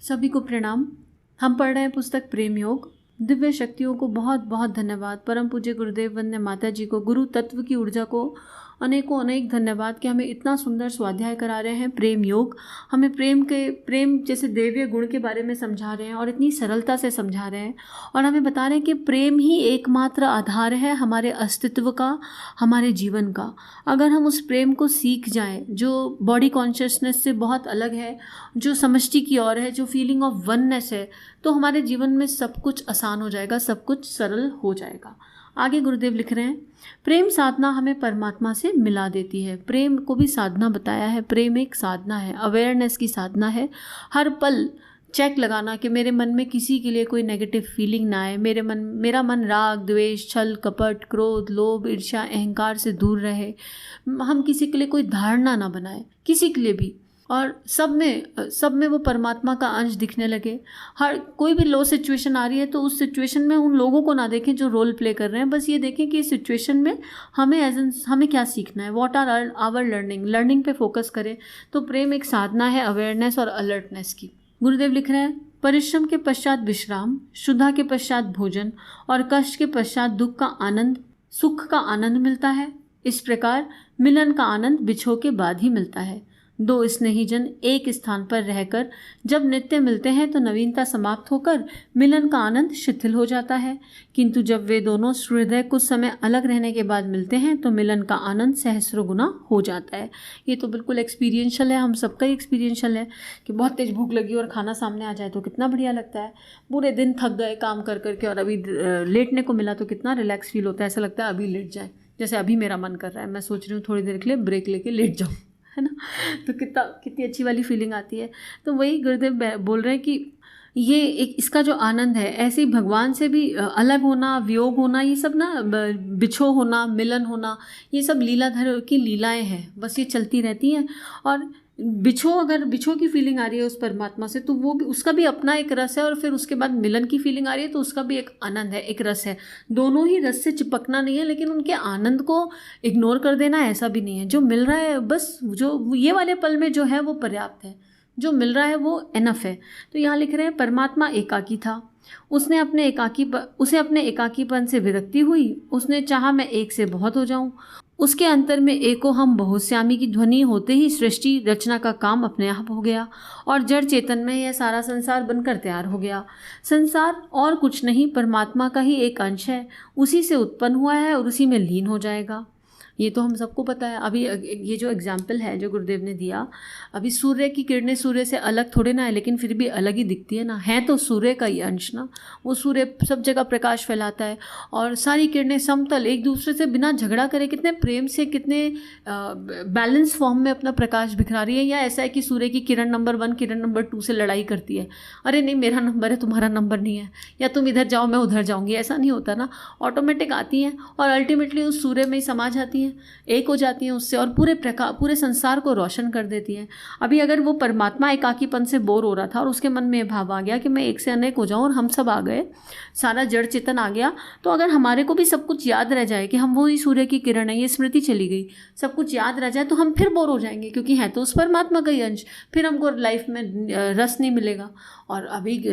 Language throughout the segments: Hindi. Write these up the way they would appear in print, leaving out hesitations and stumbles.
सभी को प्रणाम। हम पढ़ रहे हैं पुस्तक प्रेम योग। दिव्य शक्तियों को बहुत बहुत धन्यवाद। परम पूज्य गुरुदेव वंदे माता जी को, गुरु तत्व की ऊर्जा को अनेकों अनेक धन्यवाद कि हमें इतना सुंदर स्वाध्याय करा रहे हैं प्रेम योग। हमें प्रेम जैसे दैवीय गुण के बारे में समझा रहे हैं और इतनी सरलता से समझा रहे हैं और हमें बता रहे हैं कि प्रेम ही एकमात्र आधार है हमारे अस्तित्व का, हमारे जीवन का। अगर हम उस प्रेम को सीख जाएं जो बॉडी कॉन्शियसनेस से बहुत अलग है, जो समष्टि की ओर है, जो फीलिंग ऑफ वननेस है, तो हमारे जीवन में सब कुछ आसान हो जाएगा, सब कुछ सरल हो जाएगा। आगे गुरुदेव लिख रहे हैं, प्रेम साधना हमें परमात्मा से मिला देती है। प्रेम को भी साधना बताया है। प्रेम एक साधना है, अवेयरनेस की साधना है। हर पल चेक लगाना कि मेरे मन में किसी के लिए कोई नेगेटिव फीलिंग ना आए, मेरा मन राग, द्वेष, छल, कपट, क्रोध, लोभ, ईर्ष्या, अहंकार से दूर रहे। हम किसी के लिए कोई धारणा ना बनाए, किसी के लिए भी, और सब में वो परमात्मा का अंश दिखने लगे। हर कोई भी लो सिचुएशन आ रही है तो उस सिचुएशन में उन लोगों को ना देखें जो रोल प्ले कर रहे हैं, बस ये देखें कि इस सिचुएशन में हमें क्या सीखना है, व्हाट आर आवर लर्निंग पे फोकस करें। तो प्रेम एक साधना है अवेयरनेस और अलर्टनेस की। गुरुदेव लिख रहे हैं, परिश्रम के पश्चात विश्राम, शुद्धा के पश्चात भोजन और कष्ट के पश्चात सुख का आनंद मिलता है। इस प्रकार मिलन का आनंद बिछो के बाद ही मिलता है। दो स्नेहीजन एक स्थान पर रहकर जब नित्य मिलते हैं तो नवीनता समाप्त होकर मिलन का आनंद शिथिल हो जाता है, किंतु जब वे दोनों हृदय कुछ समय अलग रहने के बाद मिलते हैं तो मिलन का आनंद सहस्रों गुना हो जाता है। ये तो बिल्कुल एक्सपीरियंशियल है, हम सबका ही एक्सपीरियंशियल है कि बहुत तेज भूख लगी और खाना सामने आ जाए तो कितना बढ़िया लगता है। पूरे दिन थक गए काम कर करके और अभी लेटने को मिला तो कितना रिलैक्स फील होता है, ऐसा लगता है अभी लेट जाए। जैसे अभी मेरा मन कर रहा है, मैं सोच रही हूँ थोड़ी देर के लिए ब्रेक लेके लेट जाऊँ, है ना। तो कितनी अच्छी वाली फीलिंग आती है। तो वही गुरुदेव बोल रहे हैं कि ये एक इसका जो आनंद है, ऐसे ही भगवान से भी अलग होना, वियोग होना, ये सब ना, बिछो होना, मिलन होना, ये सब लीलाधर की लीलाएं हैं, बस ये चलती रहती हैं। और अगर बिछो की फीलिंग आ रही है उस परमात्मा से तो वो भी, उसका भी अपना एक रस है, और फिर उसके बाद मिलन की फीलिंग आ रही है तो उसका भी एक आनंद है, एक रस है। दोनों ही रस से चिपकना नहीं है, लेकिन उनके आनंद को इग्नोर कर देना ऐसा भी नहीं है। जो मिल रहा है बस, जो ये वाले पल में जो है वो पर्याप्त है, जो मिल रहा है वो एनफ है। तो यहाँ लिख रहे हैं, परमात्मा एकाकी था, उसे अपने एकाकीपन से विरक्ति हुई। उसने चाहा मैं एक से बहुत हो जाऊं। उसके अंतर में एको हम बहुश्यामी की ध्वनि होते ही सृष्टि रचना का काम अपने आप हो गया और जड़ चेतन में यह सारा संसार बनकर तैयार हो गया। संसार और कुछ नहीं, परमात्मा का ही एक अंश है, उसी से उत्पन्न हुआ है और उसी में लीन हो जाएगा। ये तो हम सबको पता है। अभी ये जो एग्जाम्पल है जो गुरुदेव ने दिया, अभी सूर्य की किरणें सूर्य से अलग थोड़े ना है, लेकिन फिर भी अलग ही दिखती है ना, है तो सूर्य का ही अंश ना। वो सूर्य सब जगह प्रकाश फैलाता है और सारी किरणें समतल एक दूसरे से बिना झगड़ा करे कितने प्रेम से, कितने बैलेंस फॉर्म में अपना प्रकाश बिखरा रही है। या ऐसा है कि सूर्य की किरण नंबर 1 किरण नंबर 2 से लड़ाई करती है, अरे नहीं मेरा नंबर है तुम्हारा नंबर नहीं है, या तुम इधर जाओ मैं उधर जाऊँगी, ऐसा नहीं होता ना। ऑटोमेटिक आती हैं और अल्टीमेटली उस सूर्य में ही समा जाती हैं, एक हो जाती हैं उससे और पूरे संसार को रोशन कर देती हैं। अभी अगर वो परमात्मा एकाकीपन से बोर हो रहा था और उसके मन में भाव आ गया कि मैं एक से अनेक हो जाऊं और हम सब आ गए, सारा जड़ चेतन आ गया, तो अगर हमारे को भी सब कुछ याद रह जाए कि हम वही सूर्य की किरण है, ये स्मृति चली गई, सब कुछ याद रह जाए, तो हम फिर बोर हो जाएंगे, क्योंकि है तो उस परमात्मा का ही अंश। फिर हमको लाइफ में रस नहीं मिलेगा। और अभी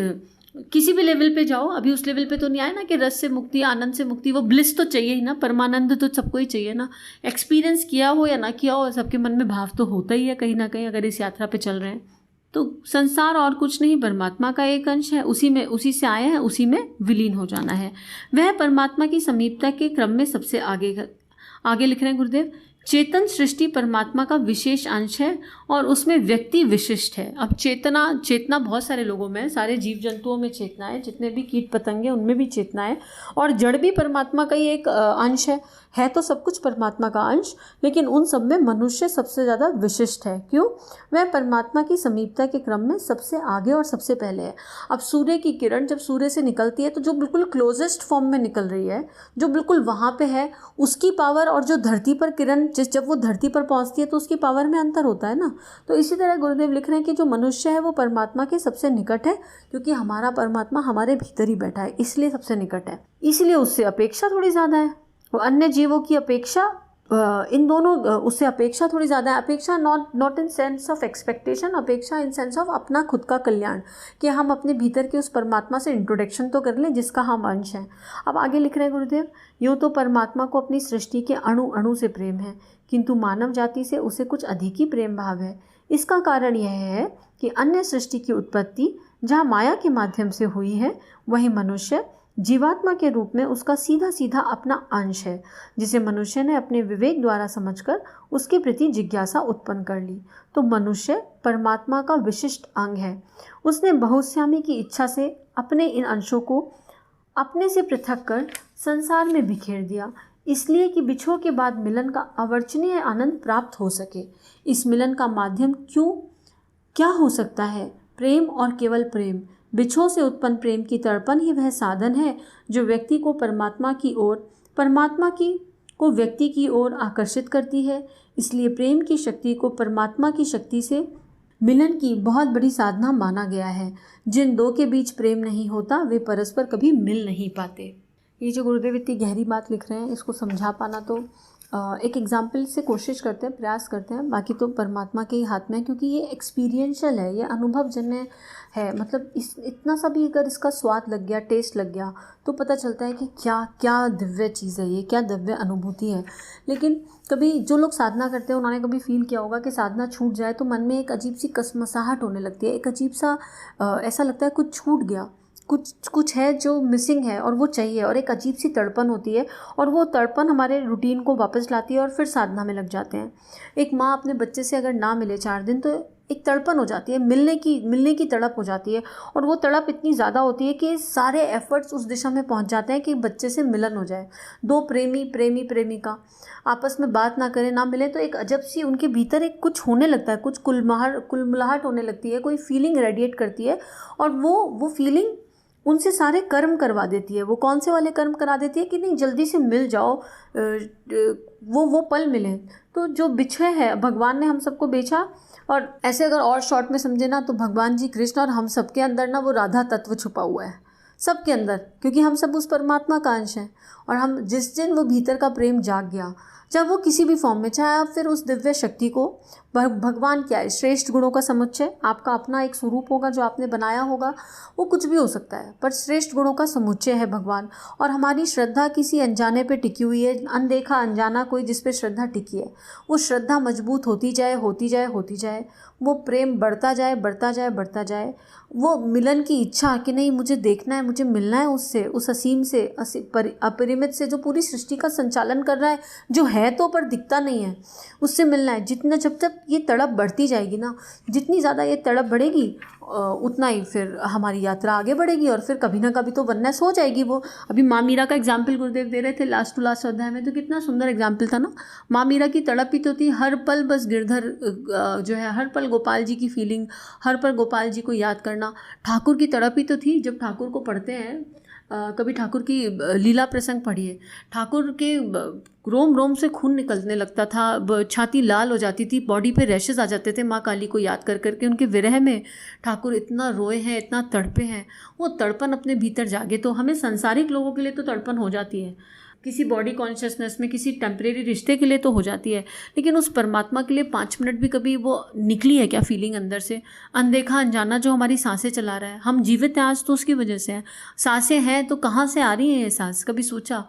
किसी भी लेवल पे जाओ, अभी उस लेवल पे तो नहीं आए ना कि रस से मुक्ति, आनंद से मुक्ति, वो ब्लिस तो चाहिए ही ना, परमानंद तो सबको ही चाहिए ना। एक्सपीरियंस किया हो या ना किया हो, सबके मन में भाव तो होता ही है कहीं ना कहीं, अगर इस यात्रा पे चल रहे हैं। तो संसार और कुछ नहीं, परमात्मा का एक अंश है, उसी से आए हैं, उसी में विलीन हो जाना है। वह परमात्मा की समीपता के क्रम में सबसे आगे लिख रहे हैं गुरुदेव, चेतन सृष्टि परमात्मा का विशेष अंश है और उसमें व्यक्ति विशिष्ट है। अब चेतना बहुत सारे लोगों में है, सारे जीव जंतुओं में चेतना है, जितने भी कीट पतंगे उनमें भी चेतना है, और जड़ भी परमात्मा का ही एक अंश है तो सब कुछ परमात्मा का अंश, लेकिन उन सब में मनुष्य सबसे ज़्यादा विशिष्ट है। क्यों? वह परमात्मा की समीपता के क्रम में सबसे आगे और सबसे पहले है। अब सूर्य की किरण जब सूर्य से निकलती है तो जो बिल्कुल क्लोजेस्ट फॉर्म में निकल रही है, जो बिल्कुल वहाँ पे है, उसकी पावर और जो धरती पर किरण जब वो धरती पर पहुँचती है तो उसकी पावर में अंतर होता है ना। तो इसी तरह गुरुदेव लिख रहे हैं कि जो मनुष्य है वो परमात्मा के सबसे निकट है, क्योंकि हमारा परमात्मा हमारे भीतर ही बैठा है, इसलिए सबसे निकट है, इसलिए उससे अपेक्षा थोड़ी ज़्यादा है। वो अन्य जीवों की अपेक्षा इन दोनों उससे अपेक्षा थोड़ी ज़्यादा है। अपेक्षा not in sense of expectation, अपेक्षा इन सेंस ऑफ अपना खुद का कल्याण, कि हम अपने भीतर के उस परमात्मा से इंट्रोडक्शन तो कर लें जिसका हम अंश हैं। अब आगे लिख रहे हैं गुरुदेव, यूँ तो परमात्मा को अपनी सृष्टि के अणु अणु से प्रेम है, किंतु मानव जाति से उसे कुछ अधिक ही प्रेम भाव है। इसका कारण यह है कि अन्य सृष्टि की उत्पत्ति जहाँ माया के माध्यम से हुई है, वहीं मनुष्य जीवात्मा के रूप में उसका सीधा सीधा अपना अंश है, जिसे मनुष्य ने अपने विवेक द्वारा समझकर उसके प्रति जिज्ञासा उत्पन्न कर ली। तो मनुष्य परमात्मा का विशिष्ट अंग है। उसने बहुश्यामी की इच्छा से अपने इन अंशों को अपने से पृथक कर संसार में बिखेर दिया, इसलिए कि बिछोह के बाद मिलन का अवर्चनीय आनंद प्राप्त हो सके। इस मिलन का माध्यम क्या हो सकता है? प्रेम और केवल प्रेम। बिछोह से उत्पन्न प्रेम की तड़पन ही वह साधन है जो व्यक्ति को परमात्मा की ओर, परमात्मा को व्यक्ति की ओर आकर्षित करती है। इसलिए प्रेम की शक्ति को परमात्मा की शक्ति से मिलन की बहुत बड़ी साधना माना गया है। जिन दो के बीच प्रेम नहीं होता वे परस्पर कभी मिल नहीं पाते। ये जो गुरुदेव इतनी गहरी बात लिख रहे हैं, इसको समझा पाना तो एक एग्जाम्पल से कोशिश करते हैं, प्रयास करते हैं, बाकी तो परमात्मा के ही हाथ में है, क्योंकि ये एक्सपीरियंशियल है, ये अनुभवजन्य है। मतलब इतना सा भी अगर इसका स्वाद लग गया, टेस्ट लग गया, तो पता चलता है कि क्या क्या दिव्य चीज़ है ये, क्या दिव्य अनुभूति है। लेकिन कभी जो लोग साधना करते हैं उन्होंने कभी फील किया होगा कि साधना छूट जाए तो मन में एक अजीब सी कसमसाहट होने लगती है, एक अजीब सा ऐसा लगता है कुछ छूट गया, कुछ है जो मिसिंग है और वो चाहिए, और एक अजीब सी तड़पन होती है, और वो तड़पन हमारे रूटीन को वापस लाती है और फिर साधना में लग जाते हैं। एक माँ अपने बच्चे से अगर ना मिले 4 दिन तो एक तड़पन हो जाती है, मिलने की तड़प हो जाती है, और वो तड़प इतनी ज़्यादा होती है कि सारे एफर्ट्स उस दिशा में पहुंच जाते हैं कि बच्चे से मिलन हो जाए। दो प्रेमिका आपस में बात ना करें, ना मिले, तो एक अजब सी उनके भीतर एक कुछ होने लगता है, कुछ कुलमुलाहट होने लगती है, कोई फीलिंग रेडिएट करती है, और वो फीलिंग उनसे सारे कर्म करवा देती है। वो कौन से वाले कर्म करा देती है कि नहीं जल्दी से मिल जाओ, वो पल मिले। तो जो बिछड़े है, भगवान ने हम सबको बेचा, और ऐसे अगर और शॉर्ट में समझे ना तो भगवान जी कृष्ण और हम सबके अंदर ना वो राधा तत्व छुपा हुआ है, सबके अंदर, क्योंकि हम सब उस परमात्मा का अंश हैं। और हम जिस दिन वो भीतर का प्रेम जाग गया, जब वो किसी भी फॉर्म में, चाहे आप फिर उस दिव्य शक्ति को, भगवान क्या है, श्रेष्ठ गुणों का समुच्चय, आपका अपना एक स्वरूप होगा जो आपने बनाया होगा, वो कुछ भी हो सकता है, पर श्रेष्ठ गुणों का समुच्चय है भगवान। और हमारी श्रद्धा किसी अनजाने पे टिकी हुई है, अनदेखा अनजाना कोई जिस पे श्रद्धा टिकी है, वो श्रद्धा मजबूत होती जाए, वो प्रेम बढ़ता जाए, वो मिलन की इच्छा कि नहीं मुझे देखना है, मुझे मिलना है उससे, उस असीम से, अपरिमित से, जो पूरी सृष्टि का संचालन कर रहा है, जो है तो पर दिखता नहीं है, उससे मिलना है। जब तक ये तड़प बढ़ती जाएगी ना, जितनी ज़्यादा ये तड़प बढ़ेगी उतना ही फिर हमारी यात्रा आगे बढ़ेगी, और फिर कभी ना कभी तो वननेस हो जाएगी। वो अभी माँ मीरा का एग्जाम्पल गुरुदेव दे रहे थे लास्ट अध्याय में, तो कितना सुंदर एग्जाम्पल था ना। माँ मीरा की तड़प ही तो थी, हर पल बस गिरधर जो है, हर पल गोपाल जी की फीलिंग, हर पल गोपाल जी को याद करना। ठाकुर की तड़प ही तो थी, जब ठाकुर को पढ़ते हैं, कभी ठाकुर की लीला प्रसंग पढ़िए, ठाकुर के रोम रोम से खून निकलने लगता था, छाती लाल हो जाती थी, बॉडी पे रैशेस आ जाते थे माँ काली को याद कर करके। उनके विरह में ठाकुर इतना रोए हैं, इतना तड़पे हैं, वो तड़पन अपने भीतर जागे। तो हमें सांसारिक लोगों के लिए तो तड़पन हो जाती है, किसी बॉडी कॉन्शियसनेस में, किसी टेम्परेरी रिश्ते के लिए तो हो जाती है, लेकिन उस परमात्मा के लिए 5 मिनट भी कभी वो निकली है क्या फीलिंग अंदर से? अनदेखा अनजाना जो हमारी सांसें चला रहा है, हम जीवित हैं आज तो उसकी वजह से हैं। सांसें हैं तो कहाँ से आ रही हैं ये सांस? कभी सोचा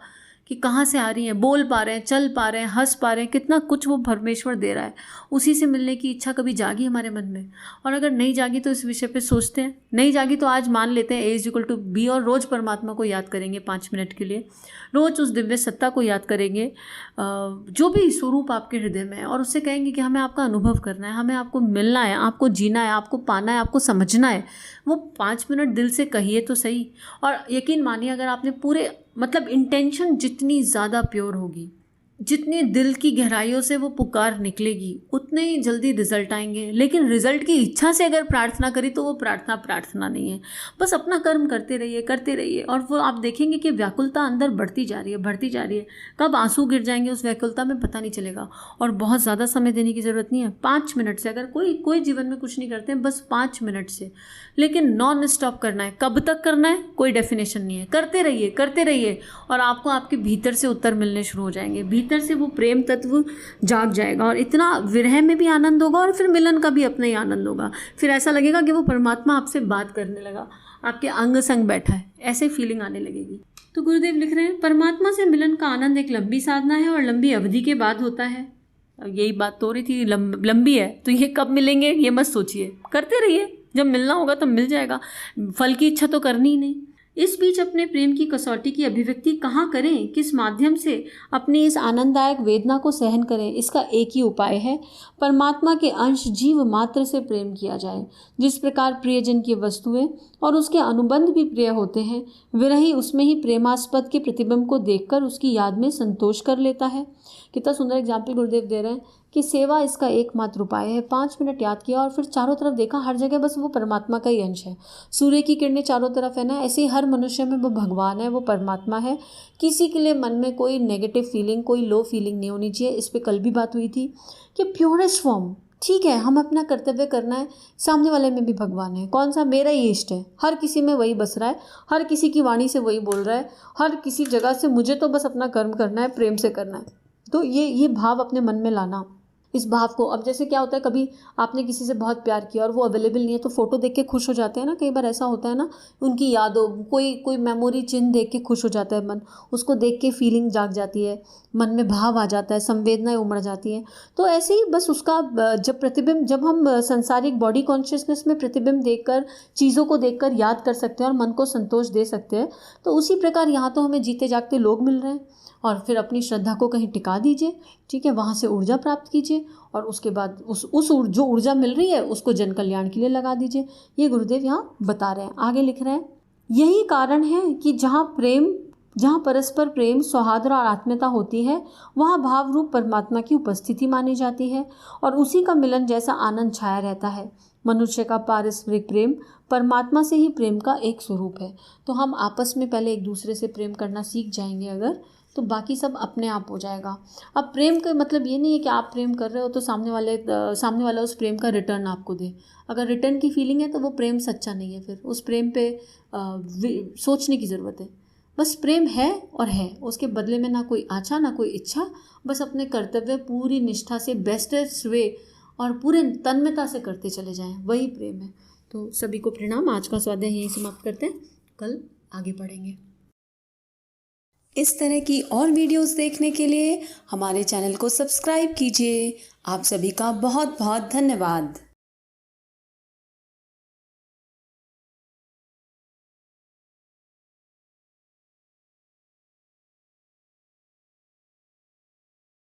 कि कहाँ से आ रही हैं? बोल पा रहे हैं, चल पा रहे हैं, हंस पा रहे हैं, कितना कुछ वो परमेश्वर दे रहा है। उसी से मिलने की इच्छा कभी जागी हमारे मन में? और अगर नहीं जागी तो इस विषय पे सोचते हैं। नहीं जागी तो आज मान लेते हैं A=B, और रोज़ परमात्मा को याद करेंगे 5 मिनट के लिए, रोज़ उस दिव्य सत्ता को याद करेंगे जो भी स्वरूप आपके हृदय में है, और उससे कहेंगे कि हमें आपका अनुभव करना है, हमें आपको मिलना है, आपको जीना है, आपको पाना है, आपको समझना है। वो 5 मिनट दिल से कहिए तो सही। और यकीन मानिए, अगर आपने पूरे मतलब इंटेंशन जितनी ज़्यादा प्योर होगी, जितनी दिल की गहराइयों से वो पुकार निकलेगी, उतने ही जल्दी रिजल्ट आएंगे। लेकिन रिजल्ट की इच्छा से अगर प्रार्थना करी तो वो प्रार्थना नहीं है। बस अपना कर्म करते रहिए, और वो आप देखेंगे कि व्याकुलता अंदर बढ़ती जा रही है। कब आंसू गिर जाएंगे उस व्याकुलता में पता नहीं चलेगा। और बहुत ज़्यादा समय देने की ज़रूरत नहीं है, 5 मिनट से, अगर कोई जीवन में कुछ नहीं करते हैं, बस 5 मिनट से, लेकिन नॉन स्टॉप करना है। कब तक करना है कोई डेफिनेशन नहीं है, करते रहिए, और आपको आपके भीतर से उत्तर मिलने शुरू हो जाएंगे। भीतर से वो प्रेम तत्व जाग जाएगा और इतना विरह में भी आनंद होगा और फिर मिलन का भी अपना ही आनंद होगा। फिर ऐसा लगेगा कि वो परमात्मा आपसे बात करने लगा, आपके अंग संग बैठा है, ऐसे फीलिंग आने लगेगी। तो गुरुदेव लिख रहे हैं, परमात्मा से मिलन का आनंद एक लंबी साधना है और लंबी अवधि के बाद होता है। अब यही बात तो हो रही थी, लंबी है तो ये कब मिलेंगे ये मत सोचिए, करते रहिए, जब मिलना होगा तब मिल जाएगा, फल की इच्छा तो करनी ही नहीं। इस बीच अपने प्रेम की कसौटी की अभिव्यक्ति कहाँ करें, किस माध्यम से अपनी इस आनंददायक वेदना को सहन करें, इसका एक ही उपाय है, परमात्मा के अंश जीव मात्र से प्रेम किया जाए। जिस प्रकार प्रियजन की वस्तुएं और उसके अनुबंध भी प्रिय होते हैं, विरही उसमें ही प्रेमास्पद के प्रतिबिंब को देखकर उसकी याद में संतोष कर लेता है। कितना सुंदर एग्जाम्पल गुरुदेव दे रहे हैं कि सेवा इसका एकमात्र उपाय है। 5 मिनट याद किया और फिर चारों तरफ देखा, हर जगह बस वो परमात्मा का ही अंश है। सूर्य की किरणें चारों तरफ है ना, ऐसे ही हर मनुष्य में वो भगवान है, वो परमात्मा है। किसी के लिए मन में कोई नेगेटिव फीलिंग, कोई लो फीलिंग नहीं होनी चाहिए। इस पर कल भी बात हुई थी कि प्योरेस्ट फॉर्म, ठीक है, हम अपना कर्तव्य करना है, सामने वाले में भी भगवान है। कौन सा? मेरा ही इष्ट है, हर किसी में वही बस रहा है, हर किसी की वाणी से वही बोल रहा है, हर किसी जगह से मुझे तो बस अपना कर्म करना है, प्रेम से करना है। तो ये भाव अपने मन में लाना, इस भाव को। अब जैसे क्या होता है, कभी आपने किसी से बहुत प्यार किया और वो अवेलेबल नहीं है तो फोटो देख के खुश हो जाते हैं ना, कई बार ऐसा होता है ना, उनकी यादों, कोई मेमोरी चिन्ह देख के खुश हो जाता है मन, उसको देख के फीलिंग जाग जाती है, मन में भाव आ जाता है, संवेदनाएं उमड़ जाती हैं। तो ऐसे ही बस उसका जब प्रतिबिंब, जब हम सांसारिक बॉडी कॉन्शियसनेस में प्रतिबिंब देखकर, चीज़ों को देखकर याद कर सकते हैं और मन को संतोष दे सकते हैं, तो उसी प्रकार यहाँ तो हमें जीते जागते लोग मिल रहे हैं। और फिर अपनी श्रद्धा को कहीं टिका दीजिए, ठीक है, वहाँ से ऊर्जा प्राप्त कीजिए और उसके बाद जो ऊर्जा मिल रही है उसको जन कल्याण के लिए लगा दीजिए। ये गुरुदेव यहाँ बता रहे हैं। आगे लिख रहे हैं, यही कारण है कि जहाँ परस्पर प्रेम, सौहार्द और आत्मीयता होती है, वहाँ भाव रूप परमात्मा की उपस्थिति मानी जाती है और उसी का मिलन जैसा आनंद छाया रहता है। मनुष्य का पारस्परिक प्रेम परमात्मा से ही प्रेम का एक स्वरूप है। तो हम आपस में पहले एक दूसरे से प्रेम करना सीख जाएंगे अगर, तो बाकी सब अपने आप हो जाएगा। अब प्रेम का मतलब ये नहीं है कि आप प्रेम कर रहे हो तो सामने वाला उस प्रेम का रिटर्न आपको दे। अगर रिटर्न की फीलिंग है तो वो प्रेम सच्चा नहीं है, फिर उस प्रेम पे सोचने की ज़रूरत है। बस प्रेम है और है, उसके बदले में ना कोई आशा ना कोई इच्छा, बस अपने कर्तव्य पूरी निष्ठा से, बेस्टेस्ट वे और पूरे तन्मयता से करते चले जाएं, वही प्रेम है। तो सभी को प्रणाम। आज का स्वाध्याय यहीं समाप्त करते हैं, कल आगे बढ़ेंगे। इस तरह की और वीडियोस देखने के लिए हमारे चैनल को सब्सक्राइब कीजिए। आप सभी का बहुत बहुत धन्यवाद।